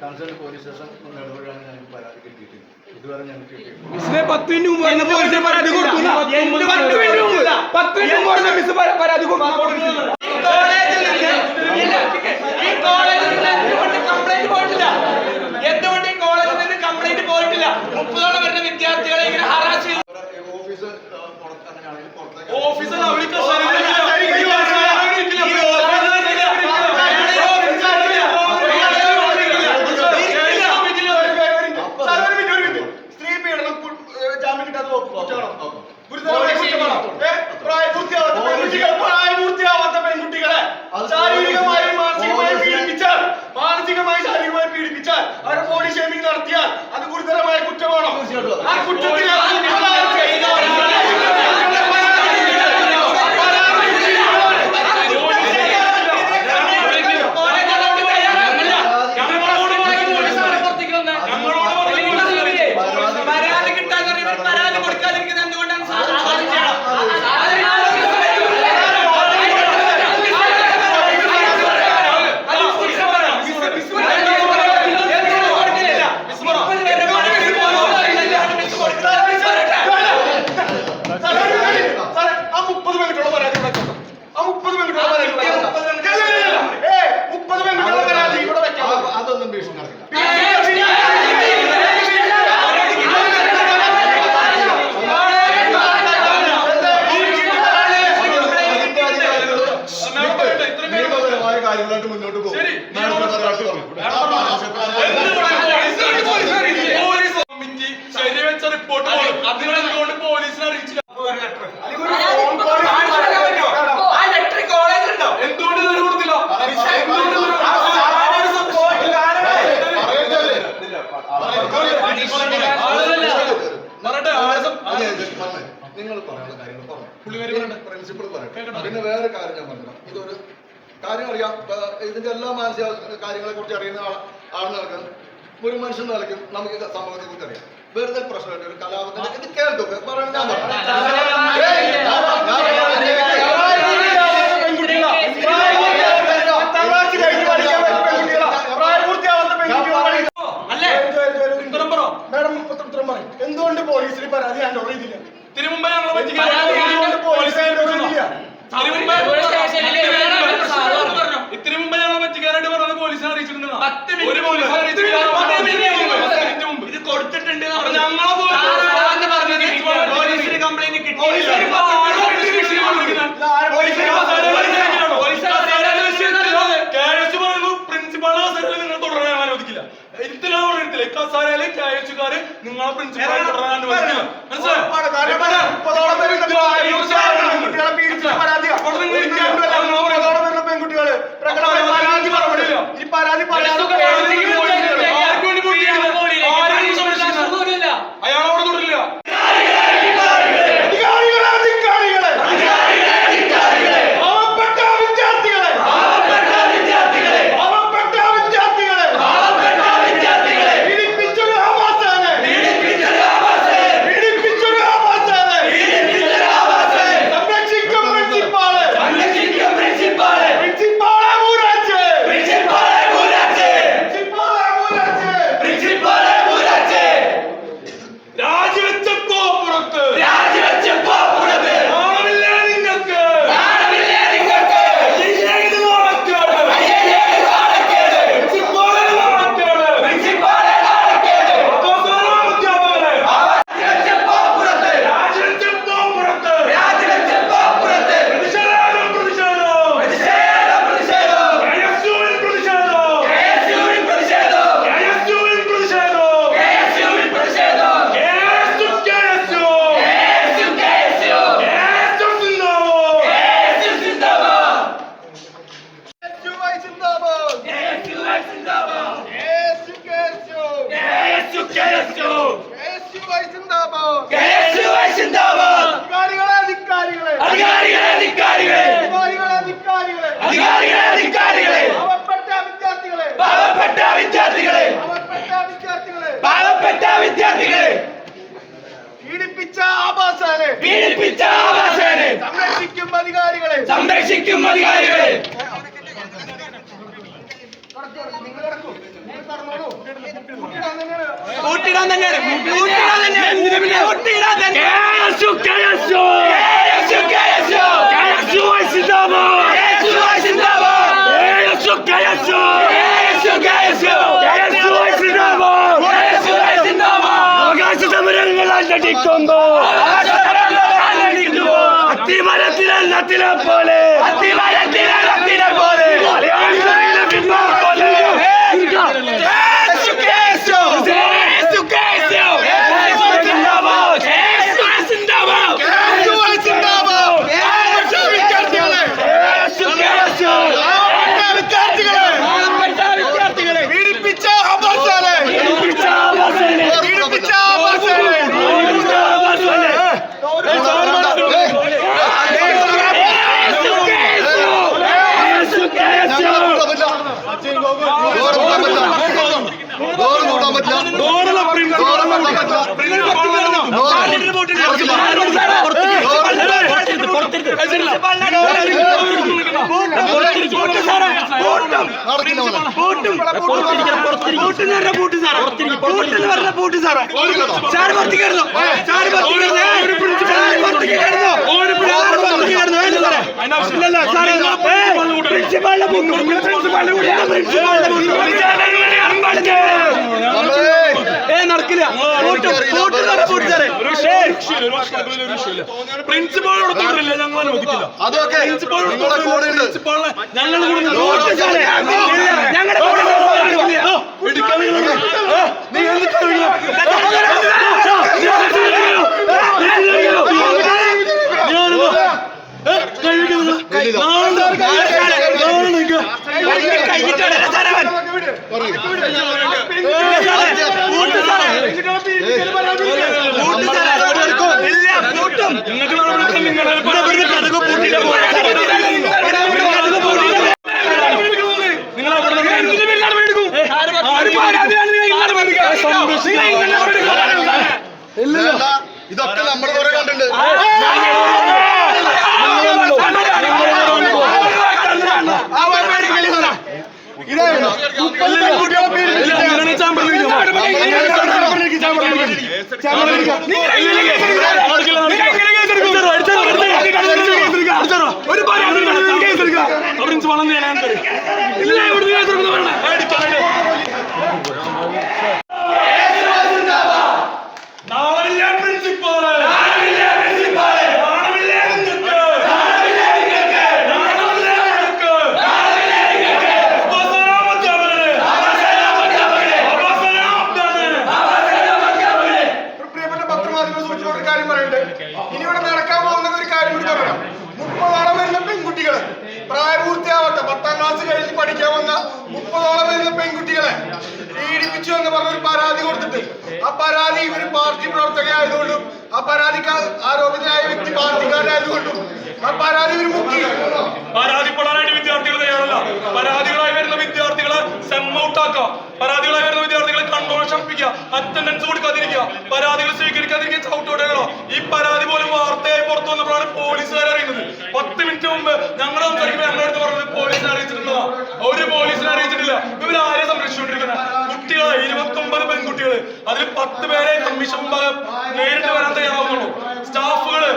Concern police station ഇടപെടാണ് ഞങ്ങൾക്ക് പരാതി കിട്ടിയിട്ടില്ല. ഇതുവരെ ഞങ്ങൾക്ക് എന്തുകൊണ്ട് ഈ കോളേജിൽ നിന്ന് കംപ്ലൈന്റ് പോയിട്ടില്ല? 30ഓളം വരുന്ന വിദ്യാർത്ഥികളെ ഇങ്ങനെ ഹറാസ് ചെയ്തു. ഓഫീസർ പ്രായപൂർത്തിയാവാത്ത പെൺകുട്ടികളെ ശാരീരികമായി മാനസികമായി പീഡിപ്പിച്ചാൽ അവരെ ബോഡി ഷേമിംഗ് നടത്തിയാൽ അത് ഗുരുതരമായ കുറ്റമാണോ? ആ കുറ്റത്തിന് കാര്യങ്ങളായിട്ട് മുന്നോട്ട് പോകും. ശരിവെച്ച റിപ്പോർട്ട് അതിനെന്തുകൊണ്ട് പോലീസിനെ അറിയിച്ചില്ല? എന്തുകൊണ്ട് ഇത് കൊടുത്തില്ല? നിങ്ങൾ പറയാനുള്ള കാര്യങ്ങൾ പറഞ്ഞു, പ്രിൻസിപ്പൾ പറയട്ടെ. പിന്നെ വേറെ കാര്യം ഞാൻ പറഞ്ഞു, ഇതൊരു കാര്യം അറിയാം, ഇതിന്റെ എല്ലാ മാനസിക കാര്യങ്ങളെ കുറിച്ച് അറിയുന്ന ആളുകൾക്ക് ഒരു മനുഷ്യൻ നിലയ്ക്കും നമുക്ക് സംഭവത്തെ കുറിച്ച് അറിയാം. വെറുതെ പ്രശ്നമായിട്ട് ഒരു കലാപത്തിന് ഇത് കേൾക്കും പറയുന്നത് ഞാൻ എന്തുകൊണ്ട് പോലീസിന് പരാതി ഹാൻഡ് ചെയ്തില്ല? തിരുമുമ്പ് ഇത്തിരി മുമ്പ് ഞങ്ങളെ പറ്റിക്കാനായിട്ട് പറഞ്ഞത് പോലീസിനെ അറിയിച്ചിട്ടുണ്ട്. ഇത് കൊടുത്തിട്ടുണ്ട്. പോലീസിന് കംപ്ലൈന്റ് കിട്ടി. പ്രിൻസിപ്പാൾ നിങ്ങൾ തുടരാൻ അനുവദിക്കില്ല. ഇതിലാണ് പറഞ്ഞിട്ടില്ല കസാരയിലെ കയച്ചുകാര് നിങ്ങളെ പ്രിൻസിപ്പാൾ തുടരാൻ അനുവദിക്കില്ല. മനസ്സിലായോ? പെൺകുട്ടികള് ഈ പരാതി അയാളോട് തൊടില്ല. സംരക്ഷിക്കും അധികാരികളെ കൂട്ടിടാൻ തന്നെയാണ് അവകാശ സമരങ്ങൾ അല്ലടിക്കുന്നു അത്തിമരത്തിലെ പോലെ മലയാളികളുടെ ബിംബം പോലെ നടക്കില്ല പ്രിൻസിപ്പാളോട് തൊഴിലില്ല ഞങ്ങൾ അനുവദിക്കില്ല അതൊക്കെ നിങ്ങളുടെ കൂടെ ഉണ്ട്. ഇതൊക്കെ നമ്മൾ കുറെ കണ്ടിട്ടുണ്ട്. ഇനിയിവിടെ നടക്കാൻ പോകുന്ന ഒരു കാര്യം കൂടി പറയാം. 30ഓളം വരുന്ന പെൺകുട്ടികളെ, പ്രായപൂർത്തിയാവട്ടെ 10ാം ക്ലാസ് കഴിഞ്ഞ് പഠിക്കാൻ വന്ന 30ഓളം വരുന്ന പെൺകുട്ടികളെ പീഡിപ്പിച്ചു എന്ന് പറഞ്ഞൊരു പരാതി കൊടുത്തിട്ട് ആ പരാതി ഇവര് പാർട്ടി പ്രവർത്തകയായതുകൊണ്ടും ആ പരാതിക്ക് ആരോപിതനായ വ്യക്തി പാർട്ടിക്കാരായതുകൊണ്ടും ആ പരാതി ഇവര് മുക്കി. പരാതിപ്പെടാനായിട്ട് വിദ്യാർത്ഥികൾ തയ്യാറല്ല. പരാതികളായി വരുന്ന വിദ്യാർത്ഥികളെ സെമ്മൗട്ടാക്കുക, പരാതികളായി വരുന്ന വിദ്യാർത്ഥികളെ കൺട്രോൾ ശമിപ്പിക്കുക, അറ്റൻഡൻസ് കൊടുക്കാതിരിക്കുക, പരാതികൾ സ്വീകരിക്കാതിരിക്കുക, ചവിട്ടോടുകളോ. ഈ പരാതി പോലും വാർത്തയായി പുറത്തു വന്നപ്പോഴാണ് പോലീസുകാർ അറിയുന്നത്. 10 മിനിറ്റ് മുമ്പ് ഞങ്ങൾ സംസാരിക്കുമ്പോൾ ഞങ്ങളടുത്ത് പറഞ്ഞത് പോലീസിനെ അറിയിച്ചിട്ടുള്ളതാ. ഒരു പോലീസിനെ അറിയിച്ചിട്ടില്ല. ഇവരാരെ സംരക്ഷിച്ചുകൊണ്ടിരിക്കുന്നത്? കുട്ടികളെ 29 പെൺകുട്ടികള്, അതിൽ 10 പേരെ കമ്മീഷൻ മുമ്പാകെ നേരിട്ട് വരാൻ തയ്യാറാവുന്നുള്ളൂ. സ്റ്റാഫുകള്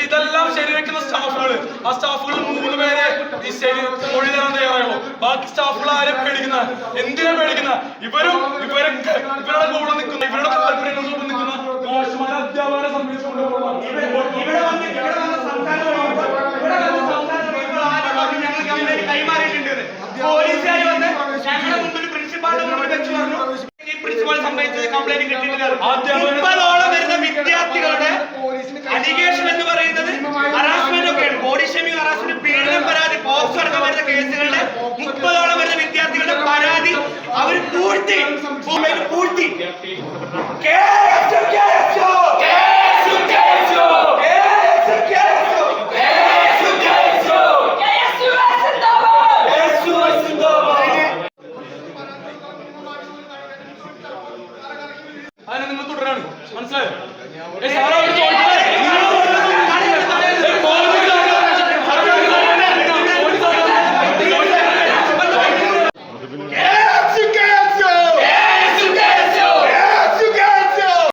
ഇതെല്ലാം ശരിവെക്കുന്ന സ്റ്റാഫുകള്, ആ സ്റ്റാഫുകൾ 3 പേരെ ഈ ശരി മൊഴി തരാൻ തയ്യാറായുള്ളൂ. ബാക്കി സ്റ്റാഫുകൾ ആരെ പേടിക്കുന്ന? എന്തിനാ പേടിക്കുന്ന? ഇവരുടെ കൂടെ നിൽക്കുന്ന, ഇവരുടെ താല്പര്യങ്ങളോട് നിൽക്കുന്ന മോശമായ അധ്യാപകരെ സംരക്ഷിച്ചുകൊണ്ടുപോകണം. പോലീസുകാർ വന്ന് ഞങ്ങളുടെ മുമ്പിൽ പ്രിൻസിപ്പാളിന്റെ മുമ്പിൽ വെച്ച് പറഞ്ഞു പ്രിൻസിപ്പാൾ സംബന്ധിച്ചത് കംപ്ലൈന്റ് കിട്ടിയിട്ടില്ല. 30ഓളം വരുന്ന വിദ്യാർത്ഥികളുടെ അലിഗേഷൻ എന്ന് പറയുന്നത് ഹറാസ്മെന്റ് ഒക്കെയാണ്. ബോഡി ഷേമിംഗ്, ഹറാസ്മെന്റ്, പീഡനം പരാതി, പോക്സോ അടക്കം വരുന്ന കേസുകളുടെ 30ഓളം വരുന്ന വിദ്യാർത്ഥികളുടെ പരാതി അവർ പൂഴ്ത്തി. അതിനെ നിങ്ങൾ തുടരാണ്. മനസ്സിലായോ?